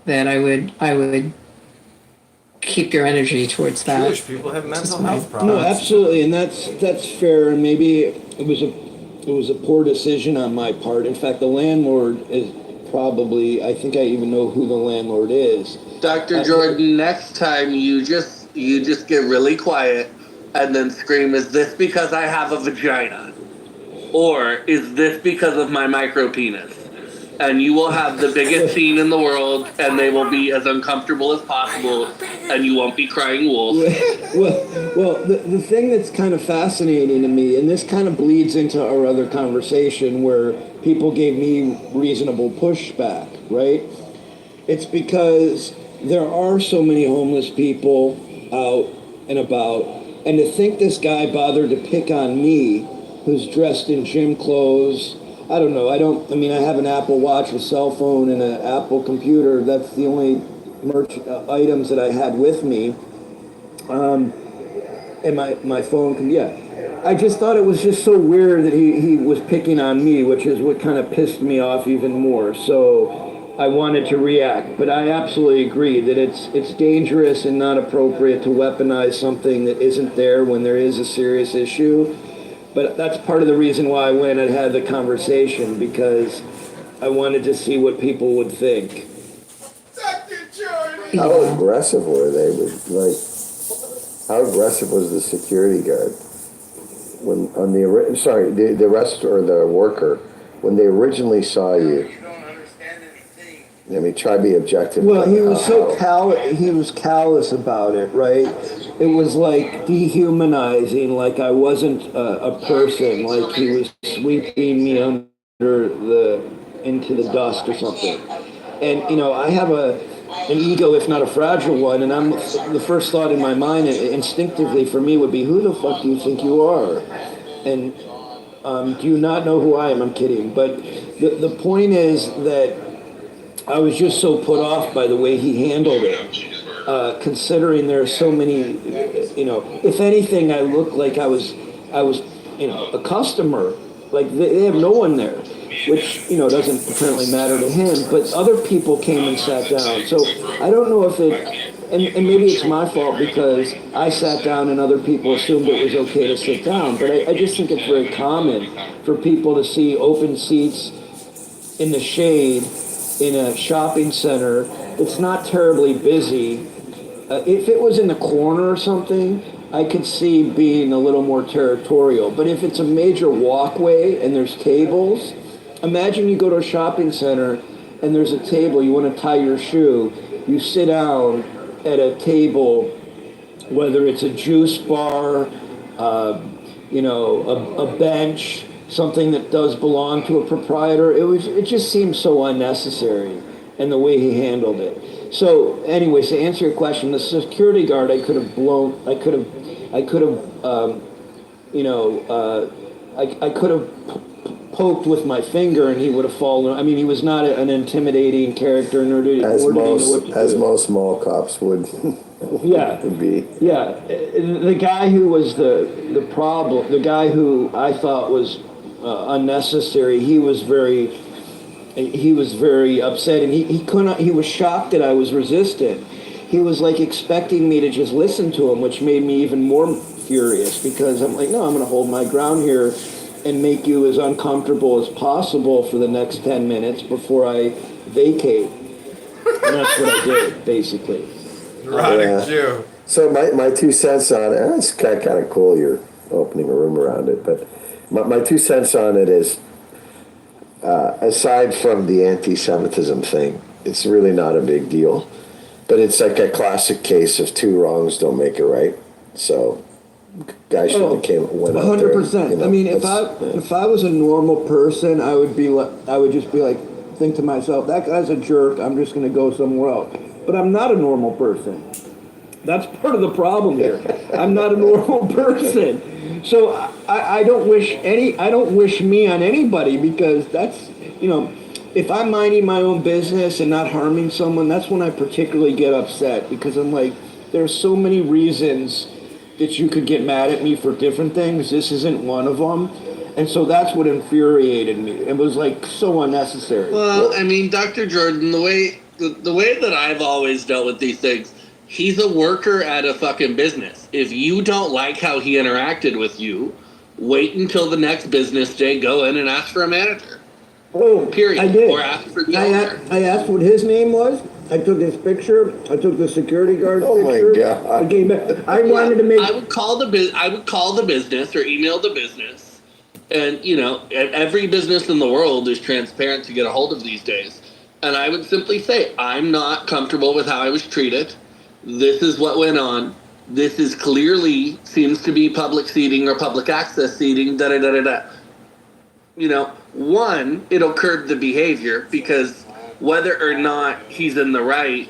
that I would keep your energy towards that. Jewish people have mental health No, problems. absolutely, and that's fair. And maybe it was a poor decision on my part. In fact, the landlord is probably. I think I even know who the landlord is. Dr. Jordan, next time you just get really quiet and then scream, "Is this because I have a vagina? Or is this because of my micro penis?" And you will have the biggest scene in the world, and they will be as uncomfortable as possible, and you won't be crying wolf. Well, the thing that's kind of fascinating to me, and this kind of bleeds into our other conversation where people gave me reasonable pushback, right? It's because there are so many homeless people out and about, and to think this guy bothered to pick on me, who's dressed in gym clothes. I don't know. I mean, I have an Apple Watch, a cell phone, and an Apple computer. That's the only items that I had with me. And my phone can, yeah. I just thought it was just so weird that he was picking on me, which is what kind of pissed me off even more. So I wanted to react. But I absolutely agree that it's dangerous and not appropriate to weaponize something that isn't there when there is a serious issue. But that's part of the reason why I went and had the conversation, because I wanted to see what people would think. How aggressive were they? How aggressive was the security guard when on the rest or the worker when they originally saw you? I mean, try to be objective. Well, he was he was callous about it, right? It was like dehumanizing, like I wasn't a person, like he was sweeping me into the dust or something. And I have an ego, if not a fragile one, and the first thought in my mind, instinctively for me, would be, who the fuck do you think you are? And do you not know who I am? I'm kidding, but the point is that I was just so put off by the way he handled it, considering there are so many, if anything, I looked like I was, a customer. Like they have no one there, which, doesn't apparently matter to him, but other people came and sat down. So I don't know if and maybe it's my fault because I sat down and other people assumed it was okay to sit down, but I just think it's very common for people to see open seats in the shade in a shopping center that's not terribly busy. If it was in the corner or something, I could see being a little more territorial. But if it's a major walkway and there's tables, imagine you go to a shopping center and there's a table, you want to tie your shoe, you sit down at a table, whether it's a juice bar, a bench, something that does belong to a proprietor. It just seems so unnecessary, and the way he handled it. So anyways, to answer your question, the security guard I could have poked with my finger and he would have fallen. I mean, he was not an intimidating character, as most mall cops would. Yeah, be. Yeah, the guy who was the problem, the guy who I thought was unnecessary, he was very upset, and he couldn't. He was shocked that I was resistant. He was like expecting me to just listen to him, which made me even more furious because I'm like, no, I'm going to hold my ground here and make you as uncomfortable as possible for the next 10 minutes before I vacate. And that's what I did, basically. Neurotic Jew. So my 2 cents on it, it's kind of cool you're opening a room around it, but my 2 cents on it is, aside from the anti-Semitism thing, it's really not a big deal. But it's like a classic case of 2 wrongs don't make it right. So guy should have went out there. 100%. I mean, if I was a normal person, I would just be like, think to myself, that guy's a jerk. I'm just going to go somewhere else. But I'm not a normal person. That's part of the problem here. I'm not a normal person. So I don't wish me on anybody, because that's, if I'm minding my own business and not harming someone, that's when I particularly get upset, because I'm like, there's so many reasons that you could get mad at me for different things. This isn't one of them. And so that's what infuriated me. It was like so unnecessary. Well, I mean, Dr. Jordan, the way the way that I've always dealt with these things, he's a worker at a fucking business. If you don't like how he interacted with you, wait until the next business day, go in and ask for a manager. Oh, Period. I did. Or ask for the owner. I asked what his name was. I took his picture. I took the security guard's Oh my picture. God. I wanted to make. I would call the business or email the business, and every business in the world is transparent to get a hold of these days. And I would simply say, I'm not comfortable with how I was treated. This is what went on. This is clearly seems to be public seating or public access seating. Da da da da da. One, it'll curb the behavior because whether or not he's in the right,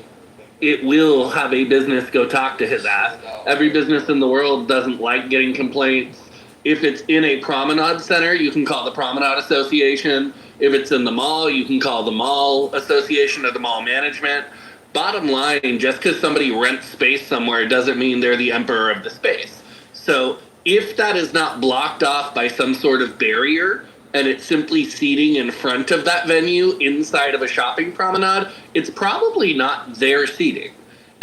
it will have a business go talk to his ass. Every business in the world doesn't like getting complaints. If it's in a promenade center, you can call the Promenade Association. If it's in the mall, you can call the Mall Association or the mall management. Bottom line, just because somebody rents space somewhere doesn't mean they're the emperor of the space. So if that is not blocked off by some sort of barrier, and it's simply seating in front of that venue inside of a shopping promenade, it's probably not their seating.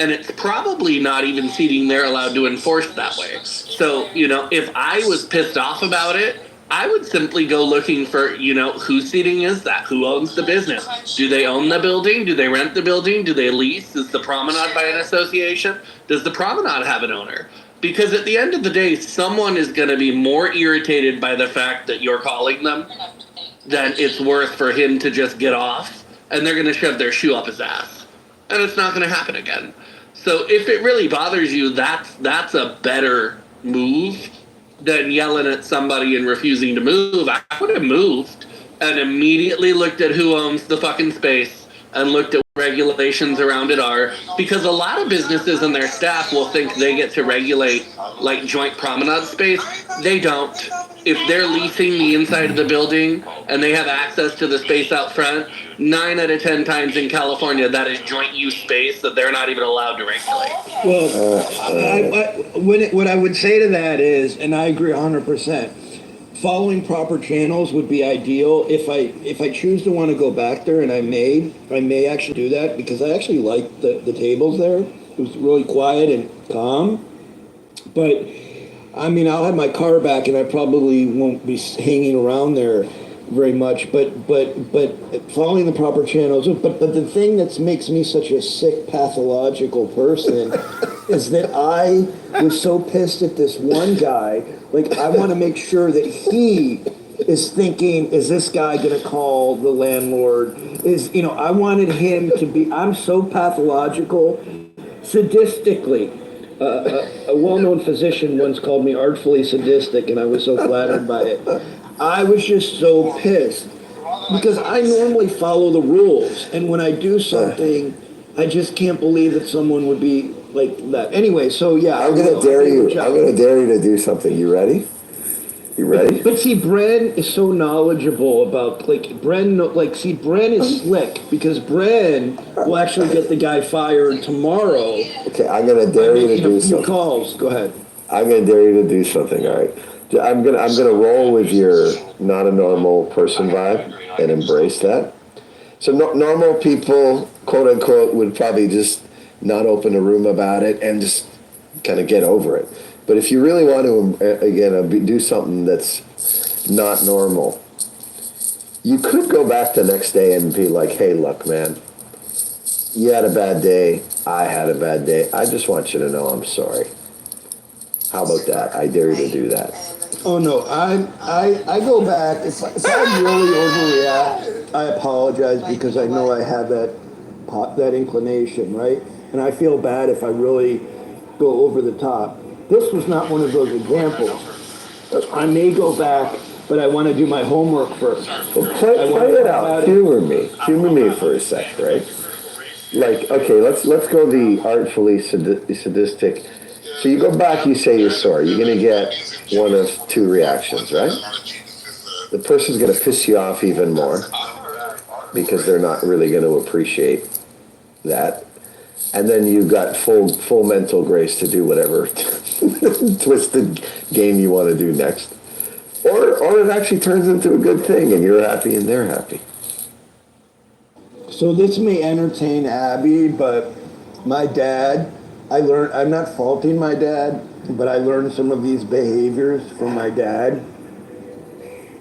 And it's probably not even seating they're allowed to enforce that way. So, if I was pissed off about it, I would simply go looking for, whose seating is that? Who owns the business? Do they own the building? Do they rent the building? Do they lease? Is the promenade by an association? Does the promenade have an owner? Because at the end of the day, someone is going to be more irritated by the fact that you're calling them than it's worth for him to just get off, and they're going to shove their shoe up his ass. And it's not going to happen again. So if it really bothers you, that's a better move than yelling at somebody and refusing to move. I would have moved and immediately looked at who owns the fucking space and looked at what regulations around it are, because a lot of businesses and their staff will think they get to regulate like joint promenade space. They don't. If they're leasing the inside of the building and they have access to the space out front, 9 out of 10 times in California, that is joint use space that they're not even allowed to regulate. Well, what I would say to that is, and I agree 100%, following proper channels would be ideal. If I choose to want to go back there, and I may actually do that, because I actually like the tables there. It was really quiet and calm. But I'll have my car back, and I probably won't be hanging around there very much. But following the proper channels. But the thing that makes me such a sick, pathological person is that I was so pissed at this one guy. Like, I want to make sure that he is thinking, is this guy going to call the landlord? I wanted him to be. I'm so pathological, sadistically. A well-known physician once called me artfully sadistic, and I was so flattered by it. I was just so pissed because I normally follow the rules, and when I do something, I just can't believe that someone would be like that. Anyway, so yeah, I'm gonna dare you. I'm gonna dare you to do something. You ready? You ready? But see, Bren is so knowledgeable about Bren is slick, because Bren will actually get the guy fired tomorrow. Okay, I'm gonna dare you to do A few something. calls. Go ahead. I'm gonna dare you to do something. All right. I'm gonna roll with your not a normal person vibe and embrace that. So normal people, quote unquote, would probably just not open a room about it and just kind of get over it. But if you really want to, do something that's not normal, you could go back the next day and be like, hey, look, man, you had a bad day. I had a bad day. I just want you to know I'm sorry. How about that? I dare you to do that. Oh no, I go back. If I really overreact, I apologize, because I know I have that inclination, right? And I feel bad if I really go over the top. This was not one of those examples. I may go back, but I want to do my homework first. Well, play it out. Humor me for a sec, right? Like, okay, let's go the artfully sadistic. So you go back, you say you're sorry. You're going to get one of two reactions, right? The person's going to piss you off even more because they're not really going to appreciate that. And then you've got full mental grace to do whatever twisted game you want to do next. Or it actually turns into a good thing and you're happy and they're happy. So this may entertain Abby, but my dad, I'm not faulting my dad, but I learned some of these behaviors from my dad.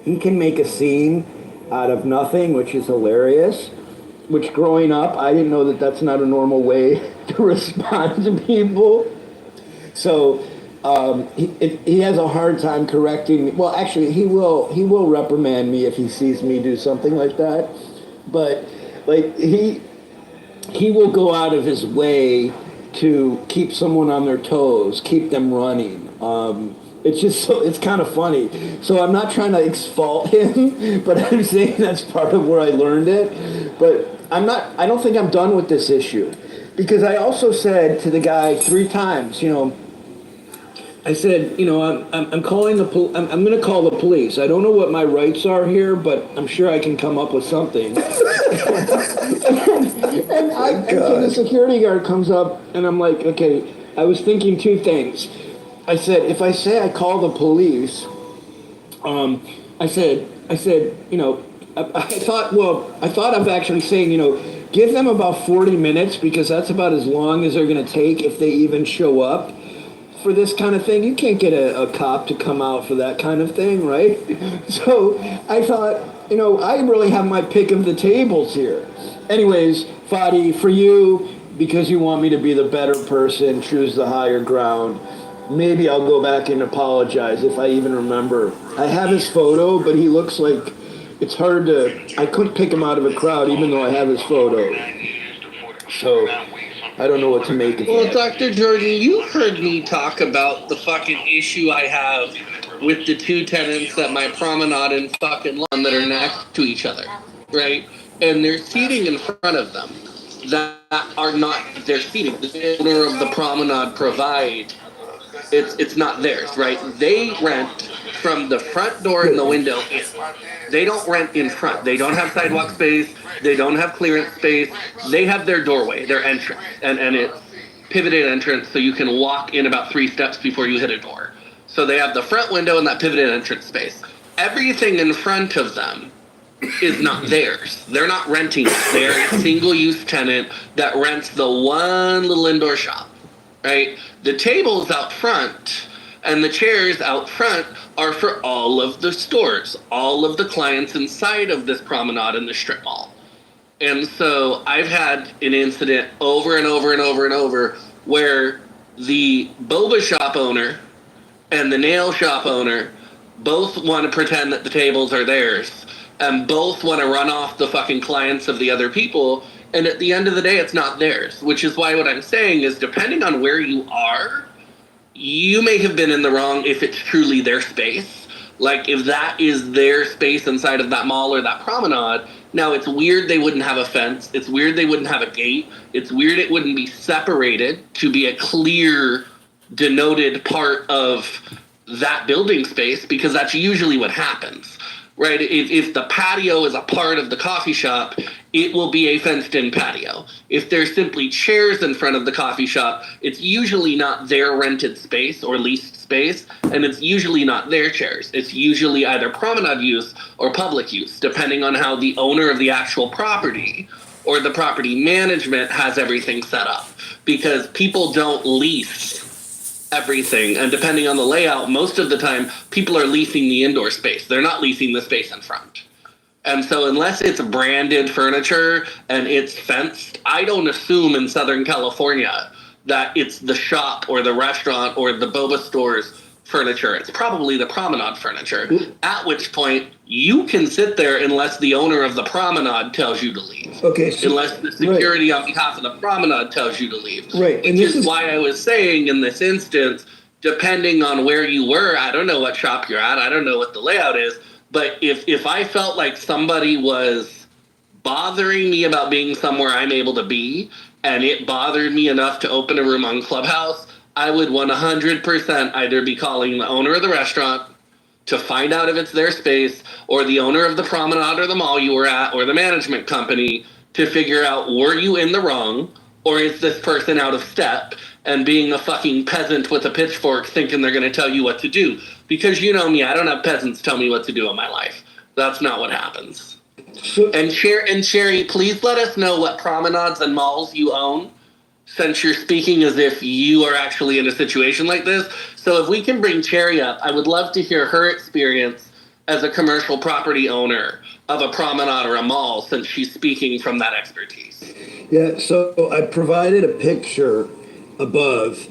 He can make a scene out of nothing, which is hilarious. Which growing up, I didn't know that that's not a normal way to respond to people. So he has a hard time correcting me. Well, actually, he will reprimand me if he sees me do something like that. But like he will go out of his way to keep someone on their toes, keep them running. It's just it's kind of funny. So I'm not trying to exfault him, but I'm saying that's part of where I learned it. But I don't think I'm done with this issue, because I also said to the guy 3 times, I said, I'm calling I'm going to call the police. I don't know what my rights are here, but I'm sure I can come up with something. So the security guard comes up, and I'm like, okay, I was thinking 2 things. I said, if I say I call the police, I thought of actually saying, give them about 40 minutes, because that's about as long as they're going to take if they even show up for this kind of thing. You can't get a cop to come out for that kind of thing, right? So I thought, I really have my pick of the tables here. Anyways, Fadi, for you, because you want me to be the better person, choose the higher ground. Maybe I'll go back and apologize if I even remember. I have his photo, but he looks like it's hard I couldn't pick him out of a crowd even though I have his photo. So I don't know what to make of it. Well, Dr. Jordan, you heard me talk about the fucking issue I have with the 2 tenants at my promenade and fucking lawn that are next to each other, right? And they're seating in front of them that are not their seating. The owner of the promenade provide. It's not theirs, right? They rent from the front door and the window in. They don't rent in front. They don't have sidewalk space. They don't have clearance space. They have their doorway, their entrance, and it's pivoted entrance, so you can walk in about 3 steps before you hit a door. So they have the front window and that pivoted entrance space. Everything in front of them is not theirs. They're not renting it. They're a single-use tenant that rents the one little indoor shop. Right? The tables out front and the chairs out front are for all of the stores, all of the clients inside of this promenade in the strip mall. And so I've had an incident over and over and over and over where the boba shop owner and the nail shop owner both want to pretend that the tables are theirs and both want to run off the fucking clients of the other people. And at the end of the day, it's not theirs, which is why what I'm saying is, depending on where you are, you may have been in the wrong if it's truly their space. Like, if that is their space inside of that mall or that promenade, now it's weird they wouldn't have a fence. It's weird they wouldn't have a gate. It's weird it wouldn't be separated to be a clear, denoted part of that building space, because that's usually what happens. Right? If the patio is a part of the coffee shop, it will be a fenced-in patio. If there's simply chairs in front of the coffee shop, it's usually not their rented space or leased space, and it's usually not their chairs. It's usually either promenade use or public use, depending on how the owner of the actual property or the property management has everything set up. Because people don't lease everything, and depending on the layout, most of the time people are leasing the indoor space. They're not leasing the space in front. And so unless it's branded furniture and it's fenced, I don't assume in Southern California that it's the shop or the restaurant or the boba store's furniture. It's probably the promenade furniture, at which point you can sit there unless the owner of the promenade tells you to leave. Okay. So, unless the security on behalf of the promenade tells you to leave. Right. And this is why I was saying in this instance, depending on where you were, I don't know what shop you're at, I don't know what the layout is, but if I felt like somebody was bothering me about being somewhere I'm able to be, and it bothered me enough to open a room on Clubhouse, I would 100% either be calling the owner of the restaurant to find out if it's their space, or the owner of the promenade or the mall you were at, or the management company, to figure out, were you in the wrong, or is this person out of step and being a fucking peasant with a pitchfork thinking they're going to tell you what to do? Because you know me, I don't have peasants tell me what to do in my life. That's not what happens. And Sherry, please let us know what promenades and malls you own, since you're speaking as if you are actually in a situation like this. So if we can bring Cherry up, I would love to hear her experience as a commercial property owner of a promenade or a mall, since she's speaking from that expertise. Yeah, so I provided a picture above.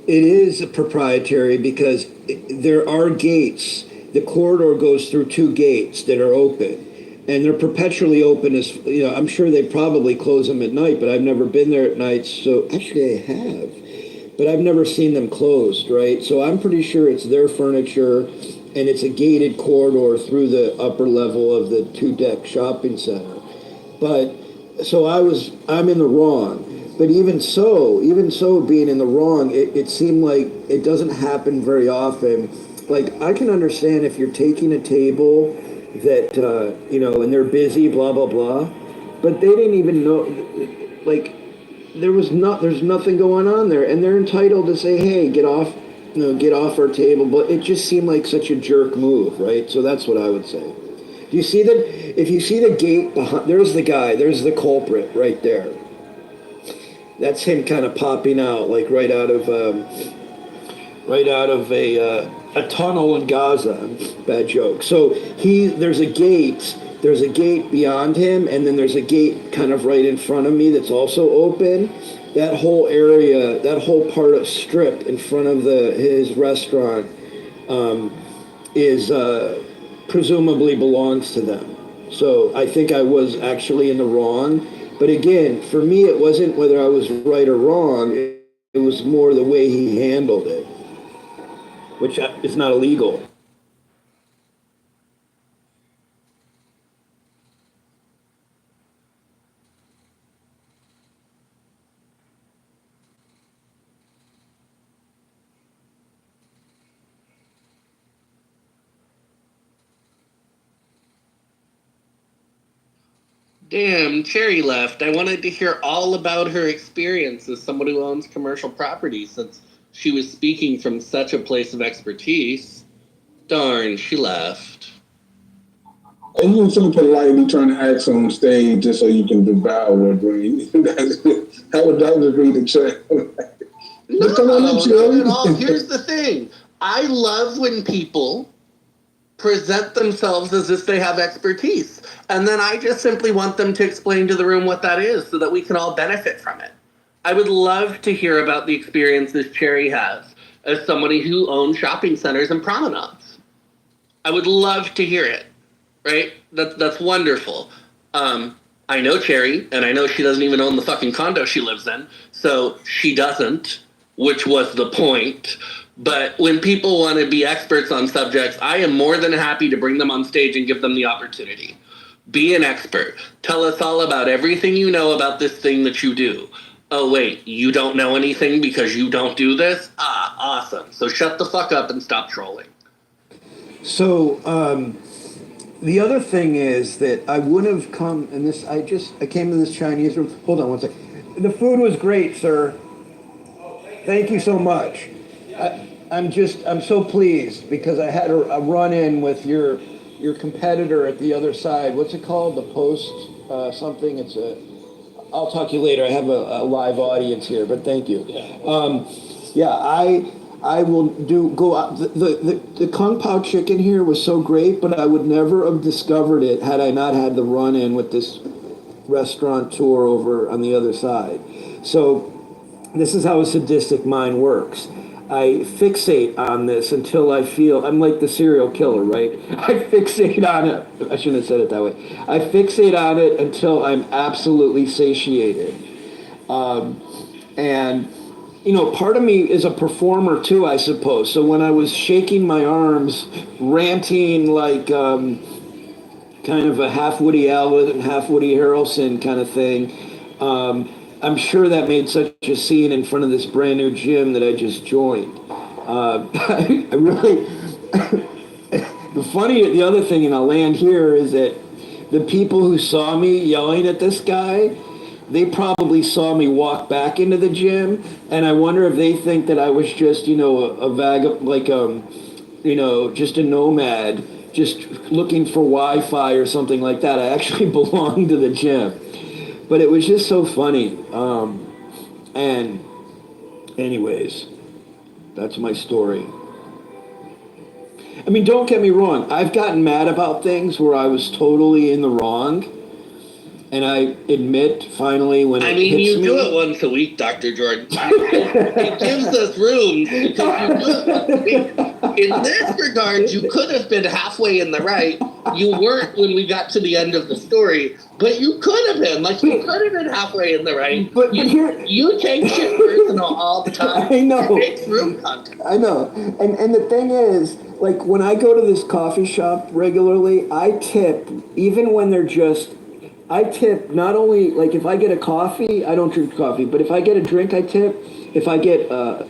It is proprietary because there are gates. The corridor goes through two gates that are open. And they're perpetually open as, you know, I'm sure they probably close them at night, but I've never been there at night. So actually I have, but I've never seen them closed, right? So I'm pretty sure it's their furniture and it's a gated corridor through the upper level of the 2-deck shopping center. But so I'm in the wrong. But even so being in the wrong, it seemed like it doesn't happen very often. Like I can understand if you're taking a table that, you know, and they're busy, blah, blah, blah. But they didn't even know, like, there's nothing going on there. And they're entitled to say, hey, get off our table. But it just seemed like such a jerk move, right? So that's what I would say. Do you see that? If you see the gate behind, there's the guy, there's the culprit right there. That's him kind of popping out, like right out of a tunnel in Gaza. Bad joke. So there's a gate beyond him, and then there's a gate kind of right in front of me that's also open. That whole area, that whole part of strip in front of his restaurant is presumably belongs to them. So I think I was actually in the wrong. But again, for me, it wasn't whether I was right or wrong. It was more the way he handled it, which is not illegal. Damn, Cherry left. I wanted to hear all about her experience as someone who owns commercial property, since she was speaking from such a place of expertise. Darn, she left. And you feel politely trying to ask on stage just so you can devour it, right? That would agree to check. No, Come on up, not at Joe. all. Here's the thing. I love when people present themselves as if they have expertise. And then I just simply want them to explain to the room what that is so that we can all benefit from it. I would love to hear about the experiences Cherry has as somebody who owns shopping centers and promenades. I would love to hear it, right? That's wonderful. I know Cherry, and I know she doesn't even own the fucking condo she lives in, so she doesn't, which was the point. But when people want to be experts on subjects, I am more than happy to bring them on stage and give them the opportunity. Be an expert. Tell us all about everything you know about this thing that you do. Oh, wait, you don't know anything because you don't do this? Ah, awesome. So shut the fuck up and stop trolling. So the other thing is that I would have come, and I came to this Chinese room. Hold on one second. The food was great, sir. Thank you so much. I'm so pleased because I had a run-in with your competitor at the other side. What's it called? The Post something? I'll talk to you later. I have a live audience here, but thank you. I will go out. The Kung Pao chicken here was so great, but I would never have discovered it had I not had the run-in with this restaurateur over on the other side. So this is how a sadistic mind works. I fixate on this until I feel, I'm like the serial killer, right? I fixate on it. I shouldn't have said it that way. I fixate on it until I'm absolutely satiated. And, you know, part of me is a performer too, I suppose. So when I was shaking my arms, ranting like kind of a half Woody Allen and half Woody Harrelson kind of thing, I'm sure that made such a scene in front of this brand new gym that I just joined. I really, the other thing, and I'll land here, is that the people who saw me yelling at this guy, they probably saw me walk back into the gym, and I wonder if they think that I was just, you know, a vagabond, like, you know, just a nomad just looking for Wi-Fi or something like that. I actually belonged to the gym, but it was just so funny. And anyways, that's my story. I mean, don't get me wrong. I've gotten mad about things where I was totally in the wrong. And I admit, finally, when I it mean, hits you me, do it once a week, Dr. Jordan. It gives us room because you do it once a week. In this regard, you could have been halfway in the right. You weren't when we got to the end of the story, but you could have been. Like, you could have been halfway in the right. But here, You take shit personal all the time. I know. It makes room content. I know. And the thing is, like, when I go to this coffee shop regularly, I tip, even when they're just, I tip not only, like, if I get a coffee, I don't drink coffee, but if I get a drink, I tip. If I get, a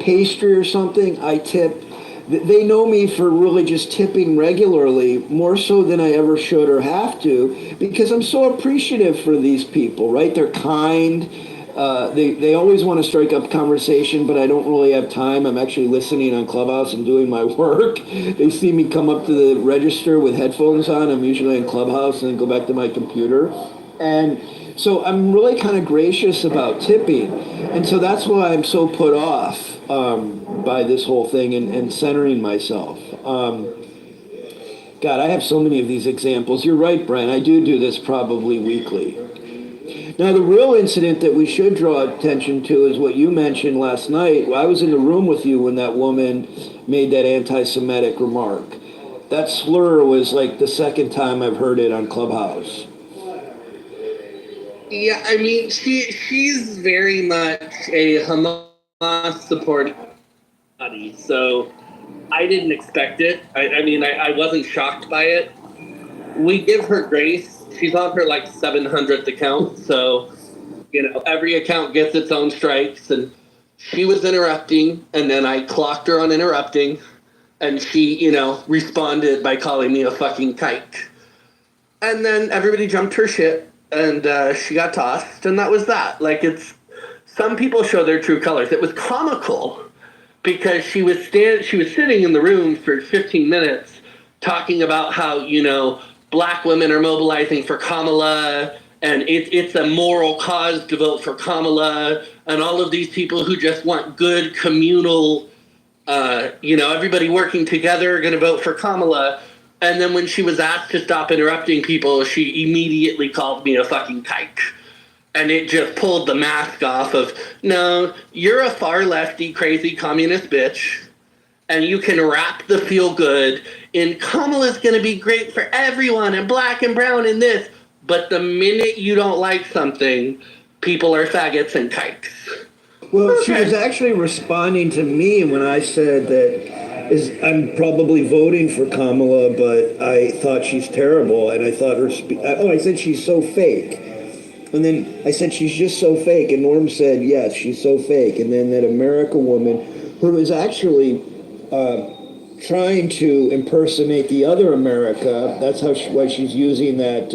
pastry or something, I tip. They know me for really just tipping regularly, more so than I ever should or have to, because I'm so appreciative for these people, right? They're kind. They always want to strike up conversation, but I don't really have time. I'm actually listening on Clubhouse and doing my work. They see me come up to the register with headphones on. I'm usually in Clubhouse and then go back to my computer. And so I'm really kind of gracious about tipping. And so that's why I'm so put off by this whole thing and centering myself. God, I have so many of these examples. You're right, Brian. I do this probably weekly. Now, the real incident that we should draw attention to is what you mentioned last night. I was in the room with you when that woman made that anti-Semitic remark. That slur was like the second time I've heard it on Clubhouse. Yeah, I mean, she's very much a Hamas supporting body, so I didn't expect it. I wasn't shocked by it. We give her grace. She's on her 700th account, so every account gets its own strikes. And she was interrupting, and then I clocked her on interrupting, and she responded by calling me a fucking kike. And then everybody jumped her shit, and she got tossed, and that was that. Some people show their true colors. It was comical because she was sitting in the room for 15 minutes talking about how black women are mobilizing for Kamala, and it's a moral cause to vote for Kamala, and all of these people who just want good communal, everybody working together are going to vote for Kamala. And then when she was asked to stop interrupting people, she immediately called me a fucking kike. And it just pulled the mask off of, no, you're a far lefty, crazy communist bitch. And you can wrap the feel good in Kamala's going to be great for everyone and black and brown and this. But the minute you don't like something, people are faggots and kikes. Well, she was actually responding to me when I said that I'm probably voting for Kamala, but I thought she's terrible. And I thought I said she's so fake. And then I said she's just so fake. And Norm said, yes, she's so fake. And then that America woman who is actually trying to impersonate the other America. That's why she's using that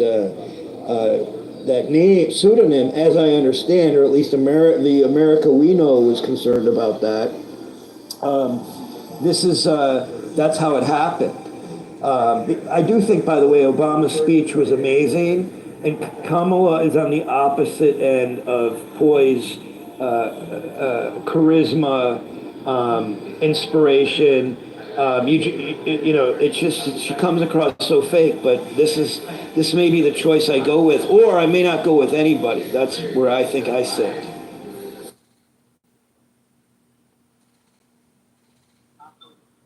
name pseudonym, as I understand, or at least the America we know was concerned about that. That's how it happened. I do think, by the way, Obama's speech was amazing, and Kamala is on the opposite end of poise, charisma, inspiration. It's just she comes across so fake. But this may be the choice I go with, or I may not go with anybody. That's where I think I sit.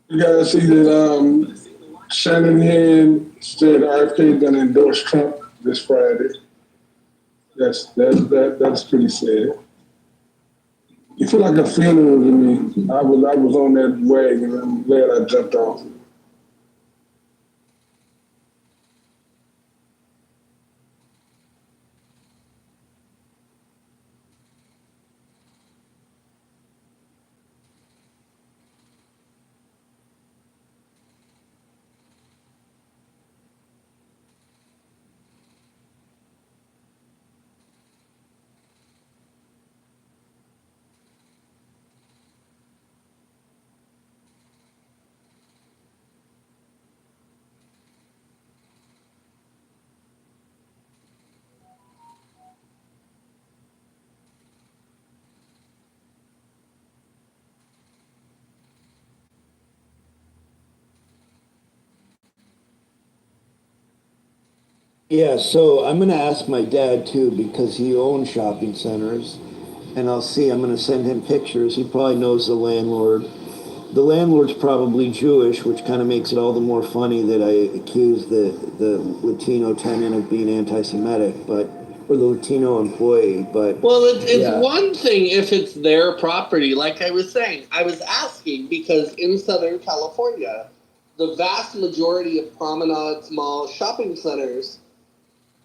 You guys see that Shanahan said RFK is going to endorse Trump this Friday. That's pretty sad. You feel like a funeral to me. I was on that wagon and I'm glad I jumped off. Yeah, so I'm gonna ask my dad too because he owns shopping centers, and I'll see. I'm gonna send him pictures. He probably knows the landlord. The landlord's probably Jewish, which kind of makes it all the more funny that I accuse the Latino tenant of being anti-Semitic, but or the Latino employee. But Well, it's yeah, one thing if it's their property. Like I was saying, I was asking because in Southern California, the vast majority of promenades, malls, shopping centers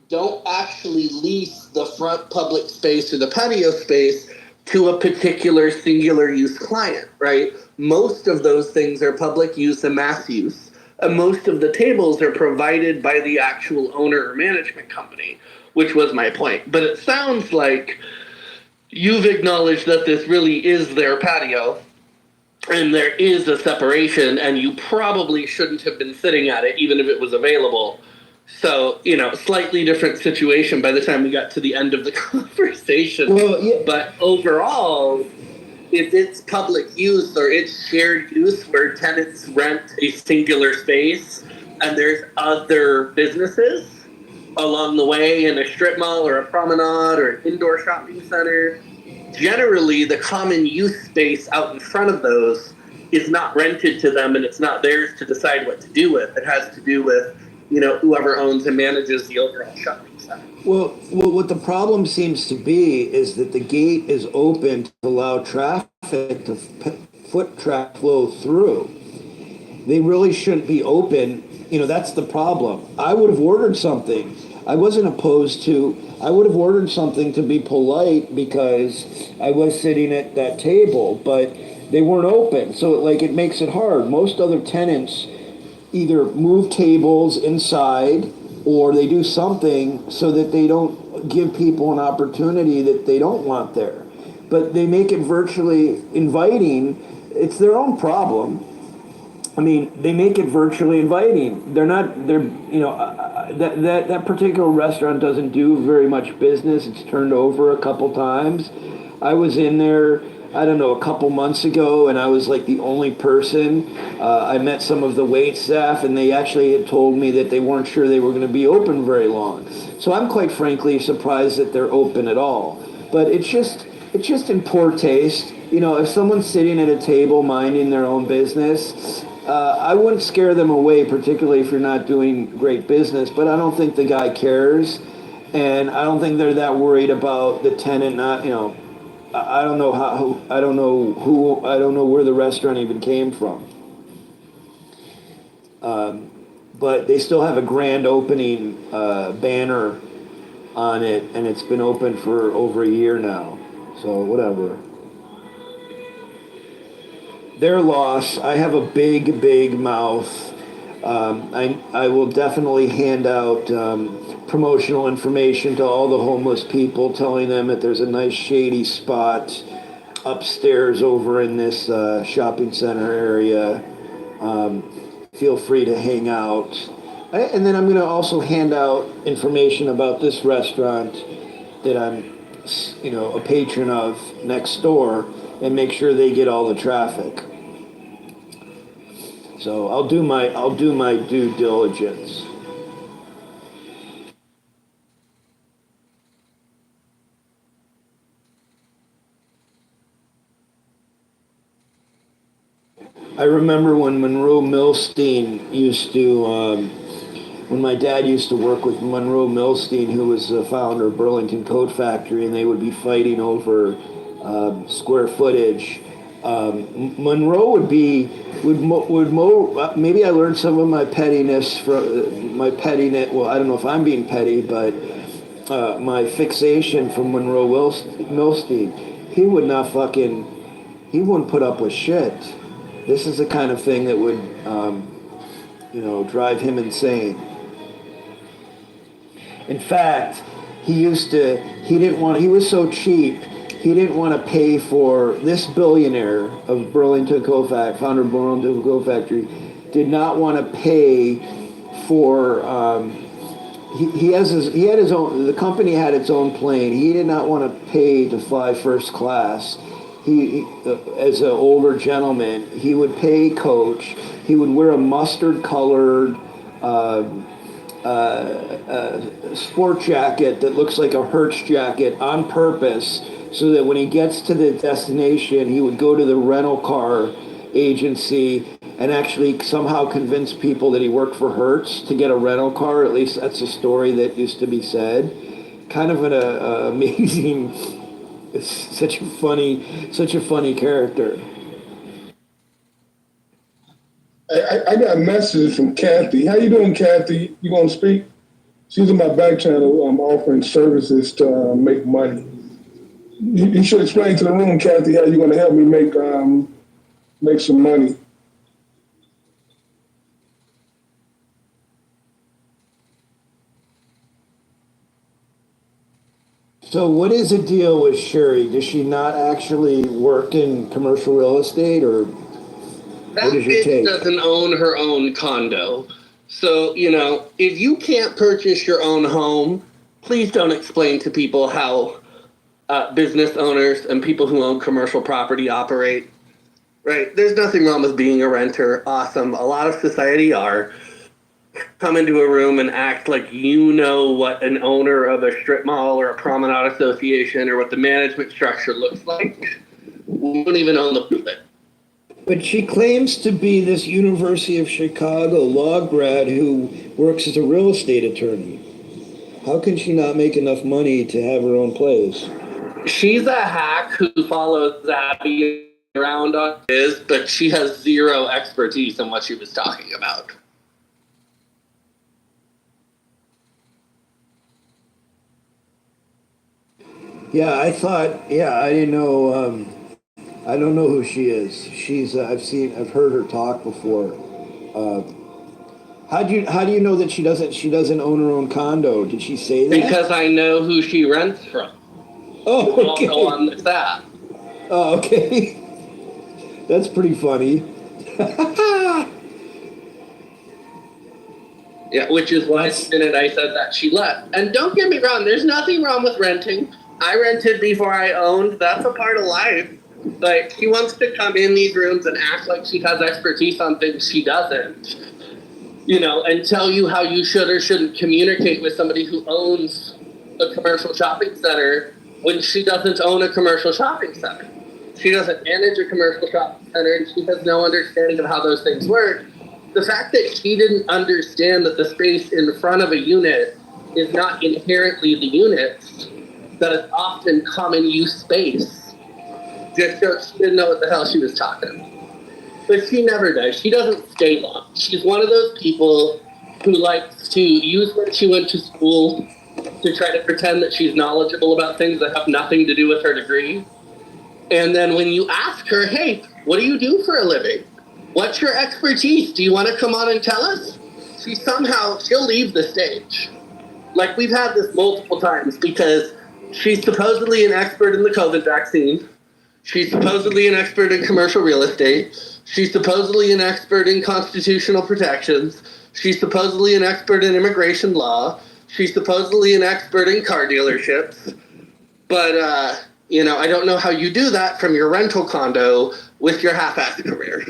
don't actually lease the front public space or the patio space to a particular singular use client, right? Most of those things are public use and mass use. And most of the tables are provided by the actual owner or management company, which was my point. But it sounds like you've acknowledged that this really is their patio and there is a separation, and you probably shouldn't have been sitting at it even if it was available. So, slightly different situation by the time we got to the end of the conversation. well, yeah, But overall, if it's public use or it's shared use where tenants rent a singular space and there's other businesses along the way in a strip mall or a promenade or an indoor shopping center, generally the common use space out in front of those is not rented to them and it's not theirs to decide what to do with. It has to do with, whoever owns and manages the overall shopping center. well, what the problem seems to be is that the gate is open to allow traffic to foot traffic flow through. They really shouldn't be open. That's the problem. I would have ordered something. I wasn't opposed to, I would have ordered something to be polite because I was sitting at that table, but they weren't open. So it makes it hard. Most other tenants either move tables inside or they do something so that they don't give people an opportunity that they don't want there. But they make it virtually inviting. It's their own problem. I mean, they make it virtually inviting. That particular restaurant doesn't do very much business. It's turned over a couple times. I was in there, I don't know, a couple months ago, and I was like the only person. I met some of the wait staff, and they actually had told me that they weren't sure they were going to be open very long. So I'm quite frankly surprised that they're open at all. But it's just in poor taste. If someone's sitting at a table minding their own business, I wouldn't scare them away, particularly if you're not doing great business, but I don't think the guy cares, and I don't think they're that worried about the tenant not, I don't know I don't know where the restaurant even came from. But they still have a grand opening banner on it, and it's been open for over a year now, so whatever. Their loss. I have a big mouth. I will definitely hand out promotional information to all the homeless people, telling them that there's a nice shady spot upstairs over in this shopping center area. Feel free to hang out. And then I'm going to also hand out information about this restaurant that I'm, a patron of next door, and make sure they get all the traffic. So I'll do my due diligence. I remember when Monroe Milstein used to, when my dad used to work with Monroe Milstein, who was the founder of Burlington Coat Factory, and they would be fighting over square footage. Monroe would maybe I learned some of my pettiness from well, I don't know if I'm being petty, but my fixation from Monroe Milstein. He wouldn't put up with shit. This is the kind of thing that would drive him insane. In fact, he was so cheap. He didn't want to pay for this billionaire of Burlington Coat Factory, founder of Burlington Coat Factory, did not want to pay for. He had his own. The company had its own plane. He did not want to pay to fly first class. He, as an older gentleman, he would pay coach. He would wear a mustard-colored sport jacket that looks like a Hertz jacket on purpose so that when he gets to the destination, he would go to the rental car agency and actually somehow convince people that he worked for Hertz to get a rental car. At least that's a story that used to be said. Kind of an amazing, it's such a funny character. I got a message from Kathy. How you doing, Kathy? You gonna speak? She's in my back channel. I'm offering services to make money. You should explain to the room, Kathy, how you're gonna help me make some money. So what is the deal with Sherry? Does she not actually work in commercial real estate, or That what is your bitch take? doesn't own her own condo. So, if you can't purchase your own home, please don't explain to people how business owners and people who own commercial property operate. Right? There's nothing wrong with being a renter. Awesome. A lot of society are. Come into a room and act like you know what an owner of a strip mall or a promenade association or what the management structure looks like. We don't even own the building. But she claims to be this University of Chicago law grad who works as a real estate attorney. How can she not make enough money to have her own place? She's a hack who follows Abby around on his, but she has zero expertise in what she was talking about. Yeah, I didn't know, I don't know who she is. I've heard her talk before. How do you know that she doesn't own her own condo? Did she say that? Because I know who she rents from. Oh, okay. I'll go on with that. Oh, okay. That's pretty funny. Yeah, which is why the minute I said that, she left. And don't get me wrong, there's nothing wrong with renting. I rented before I owned. That's a part of life. Like, she wants to come in these rooms and act like she has expertise on things she doesn't. And tell you how you should or shouldn't communicate with somebody who owns a commercial shopping center when she doesn't own a commercial shopping center. She doesn't manage a commercial shopping center, and she has no understanding of how those things work. The fact that she didn't understand that the space in front of a unit is not inherently the unit, that it's often common use space, just shows she didn't know what the hell she was talking. But she never does. She doesn't stay long. She's one of those people who likes to use where she went to school to try to pretend that she's knowledgeable about things that have nothing to do with her degree. And then when you ask her, hey, what do you do for a living? What's your expertise? Do you want to come on and tell us? She'll leave the stage. Like, we've had this multiple times because she's supposedly an expert in the COVID vaccine. She's supposedly an expert in commercial real estate. She's supposedly an expert in constitutional protections. She's supposedly an expert in immigration law. She's supposedly an expert in car dealerships. But, I don't know how you do that from your rental condo with your half-assed career.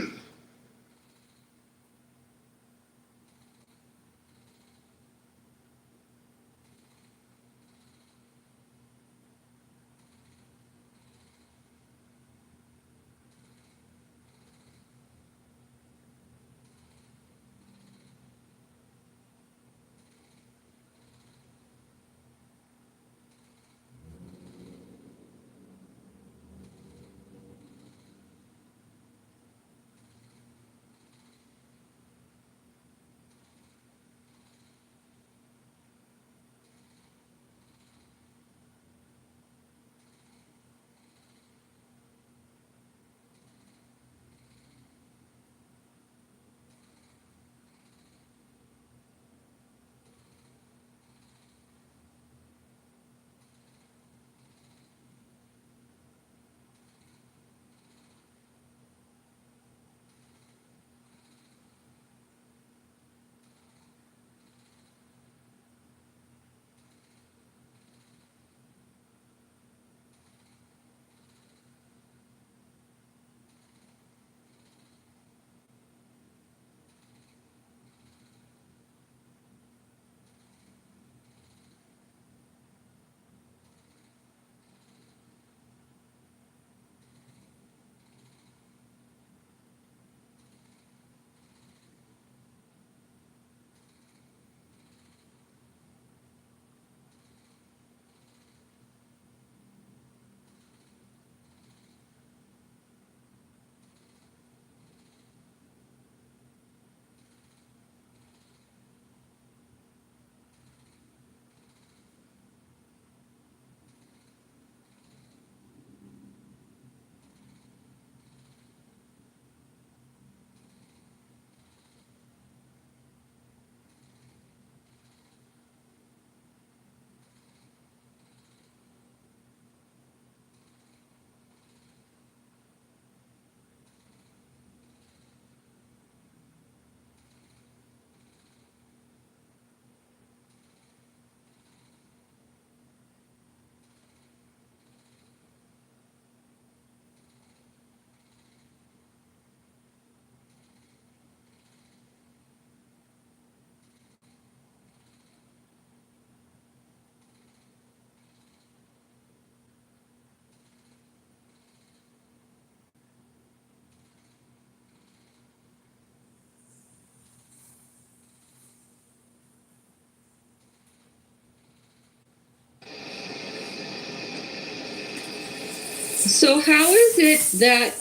So how is it that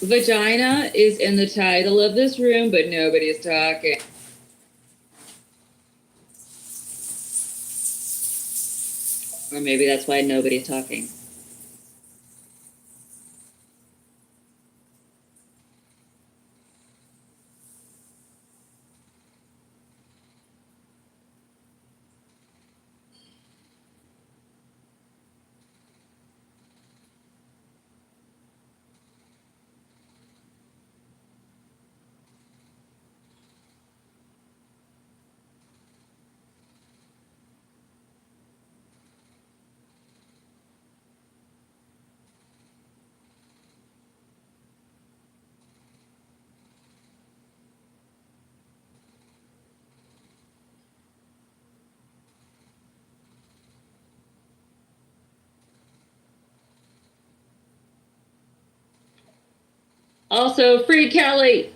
vagina is in the title of this room, but nobody's talking? Or maybe that's why nobody's talking. Also, free Kelly.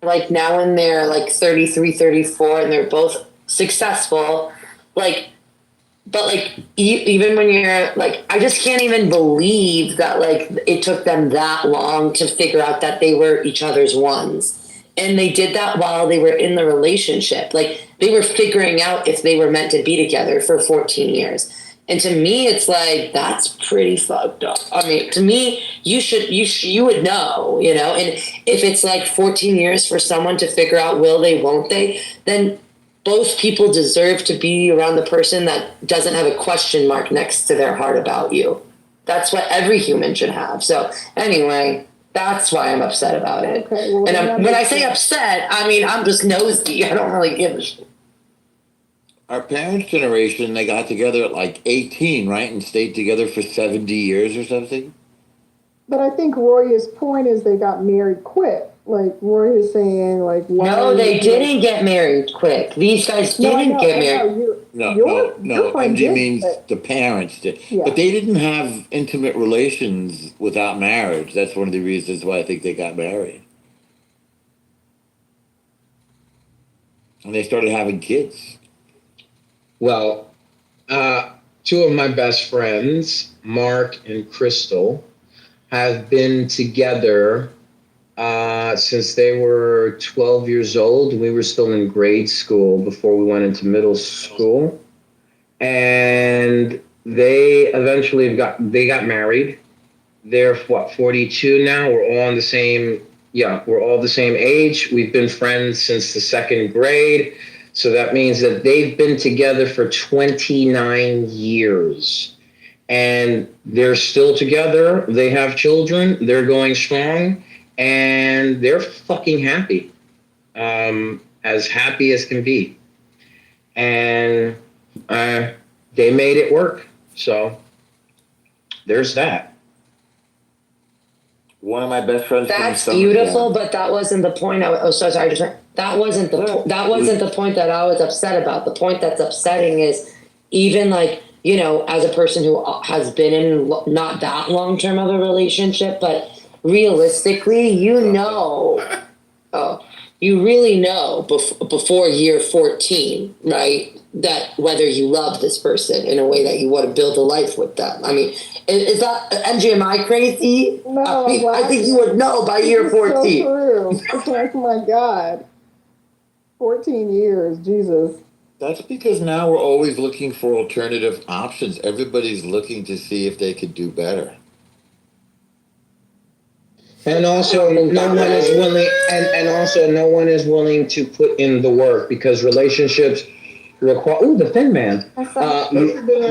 Like now when they're like 33, 34 and they're both successful, like, but like even when you're like, I just can't even believe that like it took them that long to figure out that they were each other's ones. And they did that while they were in the relationship. Like they were figuring out if they were meant to be together for 14 years. And to me, it's like, that's pretty fucked up. I mean, to me, you would know, you know, and if it's like 14 years for someone to figure out will they, won't they, then both people deserve to be around the person that doesn't have a question mark next to their heart about you. That's what every human should have. So anyway, that's why I'm upset about it. Okay, well, and when I say upset, I mean, I'm just nosy. I don't really give a shit. Our parents' generation, they got together at like 18, right? And stayed together for 70 years or something? But I think Roya's point is they got married quick. Like Roy is saying, like, why? No, they didn't get married quick. These guys didn't get married. No, friend MG did, means but- the parents did. Yeah. But they didn't have intimate relations without marriage. That's one of the reasons why I think they got married. And they started having kids. Well, two of my best friends, Mark and Crystal, have been together since they were 12 years old. We were still in grade school before we went into middle school. And they eventually got married. They're 42 now. We're all on the same, we're all the same age. We've been friends since the second grade. So that means that they've been together for 29 years. And they're still together. They have children. They're going strong. And they're fucking happy. As happy as can be. And they made it work. So there's that. One of my best friends. That's beautiful, but that wasn't the point. Sorry. That wasn't the point that I was upset about. The point that's upsetting is even like, you know, as a person who has been in not that long term of a relationship, but realistically, you really know before year 14, right? That whether you love this person in a way that you want to build a life with them. I mean, is that, MG, am I crazy? No, I think you would know by year 14. So true. It's like, oh my God. 14 years, Jesus. That's because now we're always looking for alternative options. Everybody's looking to see if they could do better. And also, no one is willing, and also no one is willing to put in the work because relationships Ooh, the Thin Man.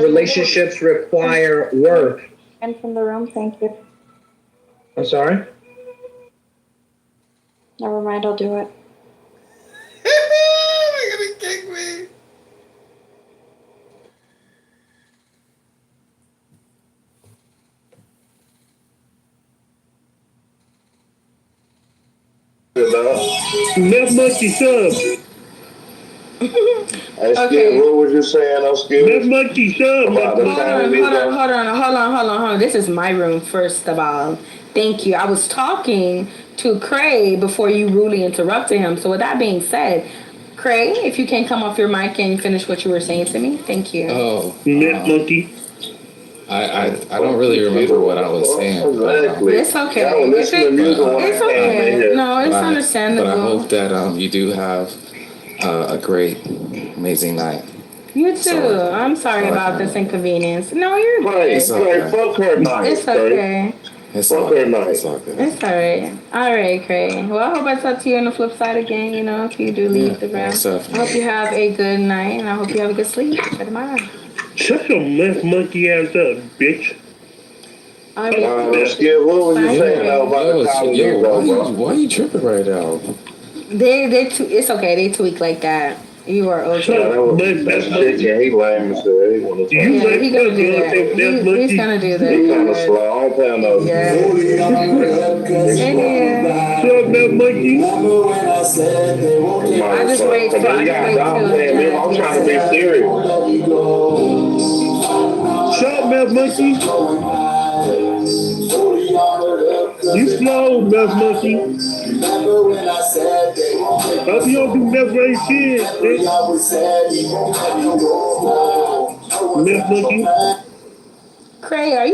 Relationships require work. And from the room, thank you. I'm sorry? Never mind, I'll do it. They're gonna kick me. Left monkey sub. Okay. What was you saying? I'm scared. Left monkey sub. About the family. Hold on. This is my room, first of all. Thank you. I was talking to Cray before you rudely interrupted him. So with that being said, Cray, if you can come off your mic and finish what you were saying to me. Thank you. Oh. Left monkey. I don't really remember what I was saying. Exactly. It's okay. I don't listen to music when It's I came in okay. here. No, it's But understandable. I hope that you do have a great, amazing night. You too. Sorry. I'm sorry about this inconvenience. No, you're good. Right, It's right. okay. Fuck her night. It's okay. It's Fuck all her good. night. It's all good. It's alright. Alright, Cray. Well, I hope I talk to you on the flip side again, you know, if you do leave the room. most I definitely. hope you have a good night, and I hope you have a good sleep for tomorrow. Shut your left monkey ass up, bitch. Alright. Skip, what was you Fine. saying now about the college Yo, bro? why you tripping right now? They're too, it's okay, they tweak like that. You are okay. Yeah, that was that's chicken. He lame as hell. He wanna Do you Yeah, like he gonna that? do You that. want that left He's monkey? gonna do He kind of that. slow. I don't play no. Yeah. Shut up, left monkey. I just wait till I'm trying to be serious. Shut up, left monkey. You slow, left monkey. Hope you don't do left right shit, bitch. Left monkey. Cray, are you